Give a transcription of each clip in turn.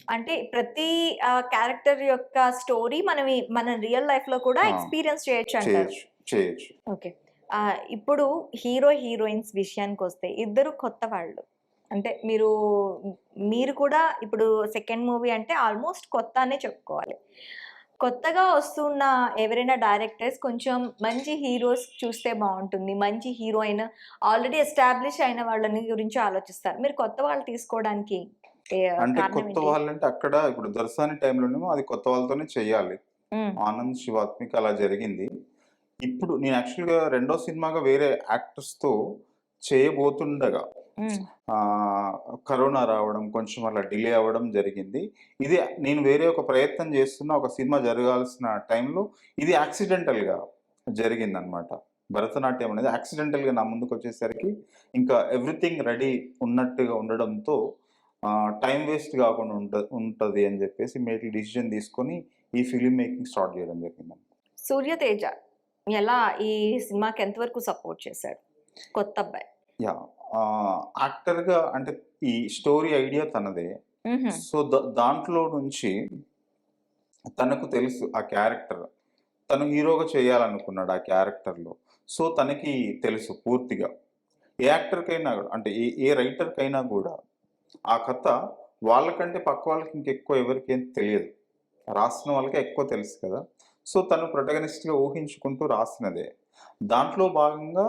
అంటే ప్రతి క్యారెక్టర్ యొక్క స్టోరీ మన రియల్ లైఫ్‌లో కూడా ఆ! ఎక్స్‌పీరియన్స్ చేయొచ్చంటారు. చేయొచ్చు. చేయొచ్చు. ఓకే. ఇప్పుడు హీరో, హీరోయిన్స్ విషయానికొస్తే ఇద్దరు కొత్త వాళ్ళు. అంటే మీరు కూడా ఇప్పుడు సెకండ్ మూవీ అంటే ఆల్‌మోస్ట్ కొత్త అనే చెప్పుకోవాలి. కొత్తగా వస్తున్న ఎవరైనా డైరెక్టర్స్ కొంచెం మంచి హీరోస్ చూస్తే బావుంటుంది. మంచి హీరోయిన్ ఆల్రెడీ ఎస్టాబ్లిష్ అయిన వాళ్ళని గురించి ఆలోచిస్తారు. మీరు కొత్త వాళ్ళు తీసుకోవడానికి అంటే కారణం కొత్త ఏంటి? వాళ్ళంటే అక్కడ ఇప్పుడు 'దొరసాని' టైంలోనేమో అది కొత్త వాళ్ళతోనే చెయ్యాలి. హ్మ్. 'ఆనంద్', 'శివాత్మిక' అలా జరిగింది. ఇప్పుడు నేను యాక్చువల్‌గా రెండో సినిమాగా వేరే యాక్టర్స్‌తో చేయబోతుండగా హ్మ్. ఆహ్, కరోనా రావడం, కొంచెం అలా డిలే అవ్వడం జరిగింది. ఇది నేను వేరే ఒక ప్రయత్నం చేస్తున్న ఒక సినిమా జరగాల్సిన టైంలో ఇది యాక్సిడెంటల్‌గా జరిగిందనమాట. భరతనాట్యం అనేది యాక్సిడెంటల్‌గా నా ముందుకొచ్చేసరికి ఇంకా ఎవ్రీథింగ్ రెడీ ఉన్నట్టుగా ఉండడంతో టైమ్ వేస్ట్ గాకుండా ఉంటది అని జెప్పేసి ఇమ్మీడియేట్‌లీ డిసిషన్ తీసుకొని ఈ ఫిల్మ్ మేకింగ్ స్టార్ట్ జేయడం జరిగిందండి. 'సూర్యతేజ' ఎలా ఈ సినిమాకి ఎంత వరకు సపోర్ట్ చేశాడు? కొత్తబ్బాయి. యాహ్! యాక్టర్‌గా అంటే ఈ స్టోరీ ఐడియా తనదే. హుహు. సో, దాంట్లో నుంచి తనకు తెలుసు ఆ క్యారెక్టర్. తను హీరోగా చేయాలనుకున్నాడు ఆ క్యారెక్టర్‌లో. సో, తనకి తెలుసు పూర్తిగా. ఏ యాక్టర్‌కైనా గూడా అంటే ఏ రైటర్‌కైనా గూడా ఆ కథ వాళ్ళకంటే పక్క వాళ్ళకి ఇంకెక్కువ ఎవరికేం తెలియదు. రాసిన వాళ్ళకే ఎక్కువ తెలుసు కదా! సో, తను ప్రొటాగనిస్ట్‌గా ఊహించుకుంటూ రాసినదే. దాంట్లో భాగంగా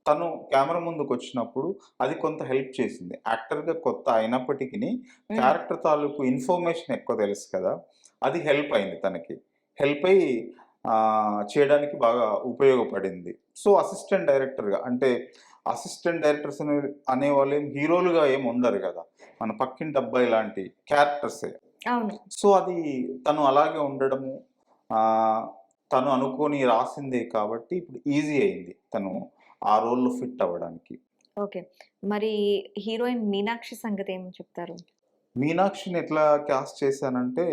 తను కెమెరా ముందుకొచ్చినప్పుడు అది కొంత హెల్ప్ చేసింది. యాక్టర్‌గా కొత్త అయినప్పటికిని హ్మ్. క్యారెక్టర్ తాలూకు ఇన్ఫర్మేషన్ ఎక్కువ తెలుసు కదా! అది హెల్ప్ అయింది తనకి. హెల్ప్ అయ్యి చేయడానికి బాగా ఉపయోగపడింది. సో, అసిస్టెంట్ డైరెక్టర్‌గా అంటే అసిస్టెంట్ డైరెక్టర్స్ అనేవాళ్ళు హీరోలుగా ఏమి ఉండరు గదా! మన పక్కింటి అబ్బాయి లాంటి క్యారెక్టర్సే. అవును. సో, అది తను అలాగే ఉండడము ఆహ్, తను అనుకోని రాసిందే కాబట్టి ఇప్పుడు ఈజీ అయింది. తను ఆ రోల్‌లో ఫిట్ అవ్వడానికి. ఓకే. మరి హీరోయిన్ 'మీనాక్షి' సంగతేం చెప్తారు? మీనాక్షిని ఎట్లా కాస్ట్ చేశానంటే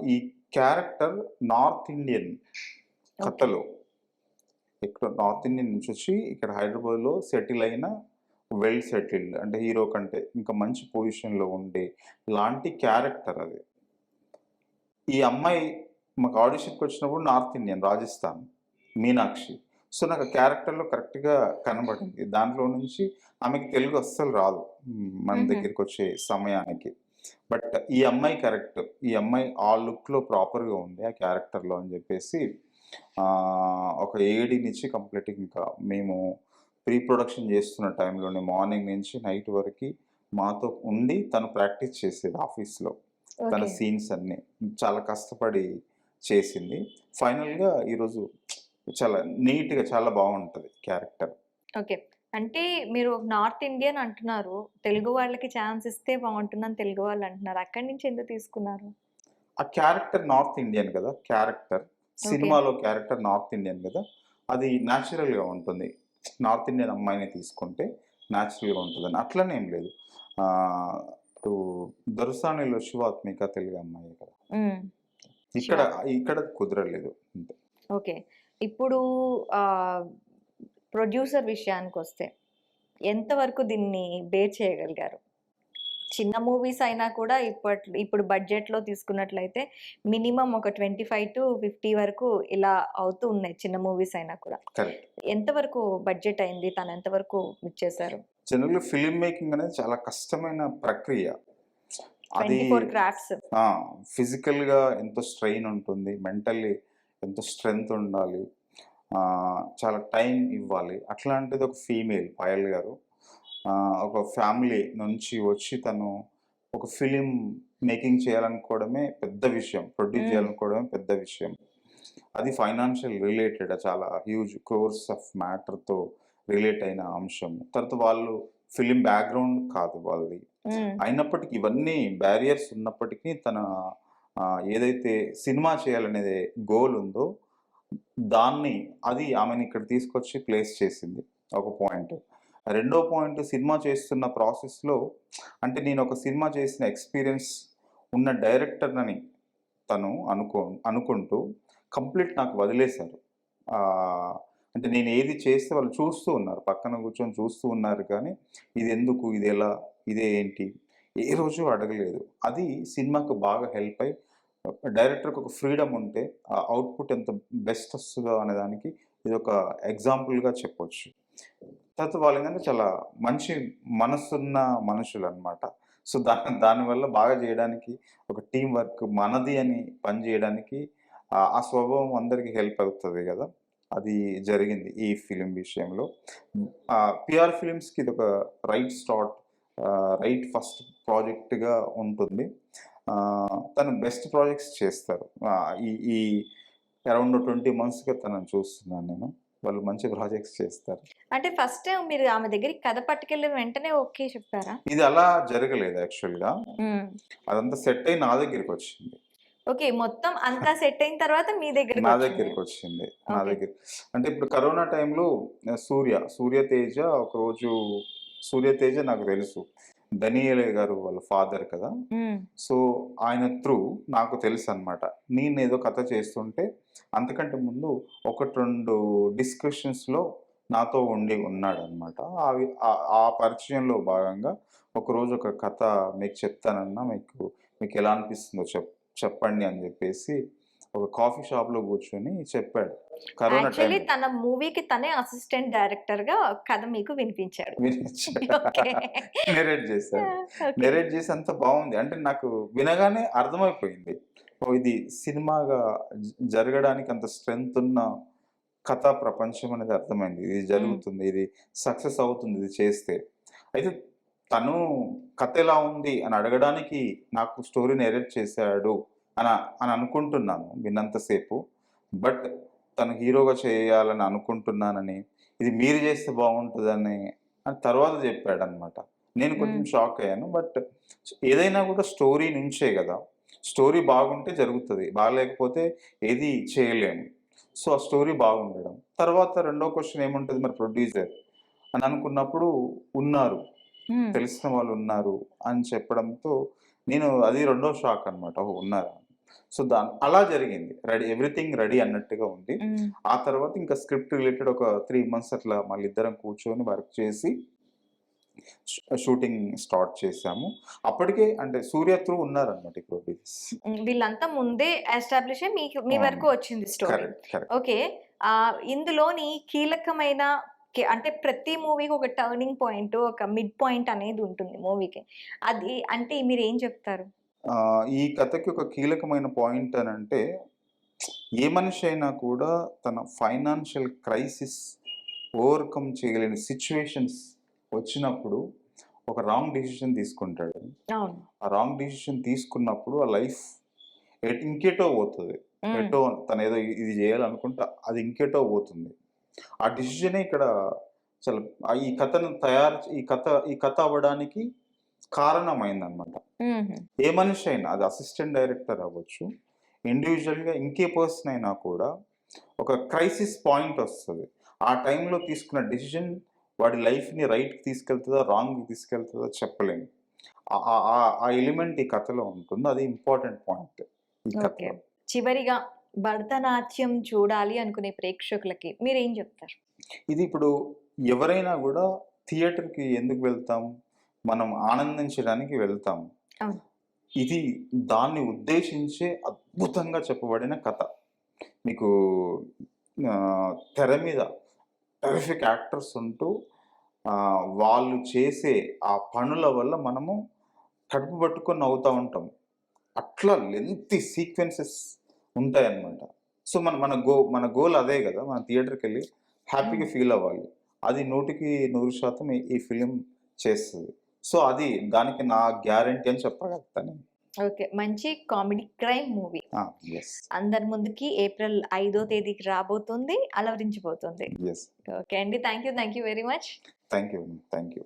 ఈ క్యారెక్టర్ నార్త్ ఇండియన్ ఓకే. కథలో ఇక్కడ నార్త్ ఇండియన్ నుంచొచ్చి ఇక్కడ హైదరాబాద్‌లో సెటిల్ అయిన వెల్ సెటిల్డ్ అంటే హీరో కంటే ఇంకా మంచి పొజిషన్‌లో ఉండే లాంటి క్యారెక్టర్ అది. ఈ అమ్మాయి మాకు ఆడిషన్‌కొచ్చినప్పుడు north Indian, Rajasthan. Meenakshi. So, నాకు ఆ క్యారెక్టర్‌లో కరెక్ట్‌గా కనబడింది. దాంట్లో నుంచి ఆమెకి తెలుగు అస్సలు రాదు. మన హుహు. దగ్గరికొచ్చే సమయానికి. బట్ ఈ అమ్మాయి కరెక్ట్. ఈ అమ్మాయి ఆ లుక్‌లో ప్రాపర్‌గా ఉంది ఆ క్యారెక్టర్‌లో అని జెప్పేసి ఒక ఏడీనిచ్చి కంప్లీట్‌గా ఇంకా మేము ప్రీ ప్రొడక్షన్ జేస్తున్న టైంలోనే మార్నింగ్ నుంచి నైట్ వరకి మాతో ఉండి తను ప్రాక్టీస్ చేసేది ఆఫీస్‌లో. తన ఓకే. సీన్స్ అన్నీ. చాలా కష్టపడి చేసింది. ఫైనల్‌గా ఈరోజు చాలా నీట్‌గా చాలా బావుంటది క్యారెక్టర్. ఓకే. అంటే మీరు నార్త్ ఇండియన్ అంటున్నారు. తెలుగు వాళ్ళకి ఛాన్స్ ఇస్తే బావుంటుందని తెలుగు వాళ్ళంటున్నారు. అక్కడి నుంచి ఎందుకు తీసుకున్నారు? ఆ క్యారెక్టర్ నార్త్ ఇండియన్ గదా! క్యారెక్టర్. ఓకే. సినిమాలో క్యారెక్టర్ నార్త్ ఇండియన్ గదా! అది న్యాచురల్‌గా ఉంటుంది. నార్త్ ఇండియన్ అమ్మాయిని తీసుకుంటే న్యాచురల్‌గా ఉంటదని. అట్లనేం ఏం లేదు. ఆహ్, ఇప్పుడు 'దొరసాని'లో శివాత్మిక తెలుగు అమ్మాయే కదా! హ్మ్. ఇక్కడ 'శివాత్మిక.' ఇక్కడ కుదరలేదు అంతే. ఓకే. ఇప్పుడు ఆహ్, ప్రొడ్యూసర్ విషయానికొస్తే ఎంత వరకు దీన్ని బేర్ చేయగలిగారు? చిన్న మూవీస్ అయినా కూడా ఇప్పుడు బడ్జెట్‌లో తీసుకున్నట్లయితే మినిమమ్ ఒక 25-50 వరకు ఇలా అవుతూ ఉన్నాయి చిన్న మూవీస్ అయినా కూడా. కరెక్ట్. ఎంత వరకు బడ్జెట్ అయింది? తను ఎంత వరకు ఇచ్చేశారు? జనరల్‌గా ఫిల్మ్ మేకింగ్ అనేది చాలా కష్టమైన ప్రక్రియ. అది 24 క్రాఫ్ట్స్. ఆ! ఫిజికల్‌గా ఎంతో స్ట్రెయిన్ ఉంటుంది. మెంటల్లీ ఎంతో స్ట్రెంత్ ఉండాలి. చాలా టైం ఇవ్వాలి. అట్లాంటిది ఒక ఫీమేల్ పాయల్ గారు. ఒక ఫ్యామిలీ నుంచి వచ్చి తను ఒక ఫిల్మ్ మేకింగ్ చేయాలనుకోవడమే పెద్ద విషయం. ప్రొడ్యూస్ హ్మ్. చేయాలనుకోవడమే పెద్ద విషయం. అది ఫైనాన్షియల్ రిలేటెడ్ చాలా హ్యూజ్ క్రోర్స్ ఆఫ్ మ్యాటర్‌తో రిలేట్ అయిన అంశం. తర్వాత వాళ్ళు ఫిల్మ్ బ్యాక్‌గ్రౌండ్ కాదు వాళ్ళది. హ్మ్. అయినప్పటికీ ఇవన్నీ బ్యారియర్స్ ఉన్నప్పటికీ తన ఏదైతే సినిమా చేయాలనేది గోల్ ఉందో దాన్ని అది ఆమెని ఇక్కడ తీసుకొచ్చి ప్లేస్ చేసింది. ఒక పాయింట్. రెండో పాయింట్ సినిమా చేస్తున్న ప్రాసెస్‌లో అంటే నేనొక సినిమా చేసిన ఎక్స్‌పీరియన్స్ ఉన్న డైరెక్టర్‌నని తను అనుకుంటూ కంప్లీట్ నాకు వదిలేశారు. ఆహ్, అంటే నేను ఏది చేస్తే వాళ్ళు చూస్తూ ఉన్నారు. పక్కన కూర్చొని చూస్తూ ఉన్నారు కానీ, ఇదెందుకు? ఇదెలా? ఇదే ఏంటి? ఏ రోజు అడగలేదు. అది సినిమాకు బాగా హెల్ప్ అయ్యి డైరెక్టర్‌కి ఒక ఫ్రీడమ్ ఉంటే ఆ అవుట్‌పుట్ ఎంత బెస్ట్ వస్తదో అనే దానికి ఇదొక ఎగ్జాంపుల్‌గా చెప్పొచ్చు. తర్వాత వాళ్ళేంటంటే చాలా మంచి మనసున్న మనుషులనమాట. సో, దానివల్ల బాగా జేయడానికి ఒక టీమ్ వర్క్ మనది అని పని జేయడానికి ఆ స్వభావం అందరికి హెల్ప్ అవుతది గదా! అది జరిగింది ఈ ఫిల్మ్ విషయంలో. పిఆర్ ఫిలిమ్స్‌కి ఇదొక రైట్ స్టార్ట్ రైట్ ఫస్ట్ ప్రాజెక్ట్‌గా ఉంటుంది. తను బెస్ట్ ప్రాజెక్ట్స్ చేస్తారు. ఈ ఈ అరౌండ్ 20 మంత్స్‌గా తనని చూస్తున్నాను నేను. వాళ్ళు మంచి ప్రాజెక్ట్స్ చేస్తారు. అంటే ఫస్ట్ మీరు ఆమె దగ్గరికి కథ పట్టుకెళ్ళిన వెంటనే ఓకే చెప్పారా? ఇది అలా జరగలేదు యాక్చువల్‌గా. హ్మ్. అదంతా సెట్ అయ్యి నా దగ్గరికొచ్చింది. ఓకే. మొత్తం అంతా సెట్ అయిన తర్వాత మీ నా దగ్గరికొచ్చింది. దగ్గరికొచ్చింది. నా ఓకే. దగ్గర అంటే ఇప్పుడు కరోనా టైంలో 'సూర్యతేజ' ఒకరోజు 'సూర్యతేజ' నాకు తెలుసు. 'దనియేలే' గారు వాళ్ళ ఫాదర్ కదా! హ్మ్. సో, ఆయన త్రూ నాకు తెలుసనమాట. నేనేదో కథ చేస్తుంటే అంతకంటే ముందు 1, 2 డిస్కషన్స్‌లో నాతో ఉన్నాడనమాట. ఆ పరిచయంలో భాగంగా ఒకరోజు ఒక కథ మీకు చెప్తానన్నా మీకెలా అనిపిస్తుందో చెప్పండి అని జెప్పేసి ఒక కాఫీ షాప్‌లో కూర్చొని చెప్పాడు. కరోనా యాక్చువల్లీ టైంలో. తన మూవీకి తనే అసిస్టెంట్ డైరెక్టర్‌గా కథ మీకు వినిపించాడు. ఓకే. నెరేట్ చేశాడు. ఓకే. నెరేట్ చేసి అంతా బావుంది. అంటే నాకు వినగానే అర్థమైపోయింది. ఓహ్! ఇది సినిమాగా జరగడానికి అంత స్ట్రెంత్ ఉన్న కథా ప్రపంచం అనేది అర్థమైంది. ఇది హ్మ్. జరుగుతుంది. ఇది సక్సెస్ అవుతుంది ఇది చేస్తే. అయితే తను కథ ఎలా ఉంది అని అడగడానికి నాకు స్టోరీ నెరేట్ చేశాడు అన అని అనుకుంటున్నాను విన్నంత సేపు. బట్ తను హీరోగా చేయాలని అనుకుంటున్నానని, ఇది మీరు చేస్తే బావుంటదని అని తర్వాత చెప్పాడనమాట. నేను కొంచెం హ్మ్. షాక్ అయ్యాను. బట్ ఏదైనా కూడా స్టోరీ నుంచే గదా! స్టోరీ బాగుంటే జరుగుతది. బాలేకపోతే ఏది చేయలేము. సో, ఆ స్టోరీ బాగుండడం. తర్వాత రెండో క్వెషన్ ఏముంటది మరి ప్రొడ్యూసర్ అని అనుకున్నప్పుడు ఉన్నారు. హ్మ్. తెలిసిన వాళ్ళున్నారు అని చెప్పడంతో నేను అది రెండో షాక్ అనమాట. ఓహో! ఉన్నారా? సో, అలా జరిగింది. ఎవ్రీథింగ్ రెడీ అన్నట్టుగా ఉంది. హ్మ్. ఆ తర్వాత ఇంకా స్క్రిప్ట్ రిలేటెడ్ ఒక 3 మంత్స్ అట్లా మళ్ళిద్దరం కూర్చొని వర్క్ చేసి షూటింగ్ స్టార్ట్ చేశాము. అప్పటికే అంటే 'సూర్య' త్రూ ఉన్నారనమాట ఈ ప్రొడ్యూసర్స్. హ్మ్. వీళ్ళంతా ముందే ఎస్టాబ్లిష్ అయ్యి మీ అవును. వరకు వచ్చింది స్టోరీ. కరెక్ట్. కరెక్ట్. ఓకే. ఇందులోని కీలకమైన అంటే ప్రతి మూవీకి ఒక టర్నింగ్ పాయింట్, ఒక మిడ్ పాయింట్ అనేది ఉంటుంది మూవీకి. అది అంటే మీరేం చెప్తారు? ఈ కథకి ఒక కీలకమైన పాయింట్ అనంటే, ఏ మనిషి అయినా కూడా తన ఫైనాన్షియల్ క్రైసిస్ ఓవర్‌కమ్ చేయలేని సిట్యుయేషన్స్ వచ్చినప్పుడు ఒక రాంగ్ డెసిషన్ తీసుకుంటాడు. అవును. ఆ రాంగ్ డెసిషన్ తీసుకున్నప్పుడు ఆ లైఫ్ ఇంకేటో పోతది. హ్మ్. ఎటో తనేదో ఇది చేయాలనుకుంటే అది ఇంకేటో పోతుంది. ఆ డెసిషనే ఇక్కడ అసలు ఈ కథను ఈ కథ అవ్వడానికి కారణమైందనమాట. హుహు. ఏ మనిషి అయినా అది అసిస్టెంట్ డైరెక్టర్ అవ్వచ్చు. ఇండివిడ్యువల్‌గా ఇంకే పర్సన్ అయినా కూడా ఒక క్రైసిస్ పాయింట్ ఒస్తది. ఆ టైంలో తీసుకున్న డెసిషన్ వాడి లైఫ్‌ని రైట్‌కి తీసుకెళ్తదా? రాంగ్‌కి తీసుకెళ్తదా? చెప్పలేము. ఆ ఎలిమెంట్ ఈ కథలో ఉంటుంది. అది ఇంపార్టెంట్ పాయింట్ ఈ ఓకే. కథలో. చివరిగా భరతనాట్యం చూడాలి అనుకునే ప్రేక్షకులకి మీరేం చెప్తారు? ఇది ఇప్పుడు ఎవరైనా గూడా థియేటర్‌కి ఎందుకు వెళ్తాం? మనం ఆనందించడానికి వెళ్తాం. అవును. ఇది దాన్ని ఉద్దేశించే అద్భుతంగా చెప్పబడిన కథ. మీకు తెర మీద టెర్రిఫిక్ యాక్టర్స్ ఉంటూ వాళ్ళు చేసే ఆ పనుల వల్ల మనము కడుపు పట్టుకొని నవ్వుతా ఉంటాం. అట్లా లెంగ్తీ సీక్వెన్సెస్ ఉంటాయన్నమాట. సో, మన గోల్ అదే గదా! మనం థియేటర్‌కెళ్ళి హ్మ్. హ్యాపీగా ఫీల్ అవ్వాలి. అది 100కి 100% ఈ ఫిల్మ్ చేస్తది. సో, అది దానికి నా గ్యారంటీ అని చెప్పగలుగుతా నేను. ఓకే. మంచి కామెడీ క్రైమ్ మూవీ. ఆ! యెస్. అందరి ముందుకి ఏప్రిల్ 5వ తేదీకి రాబోతుంది. అలవరించబోతుంది. యెస్. ఓకే అండి. Thank you. Thank you very much. Thank you. Thank you.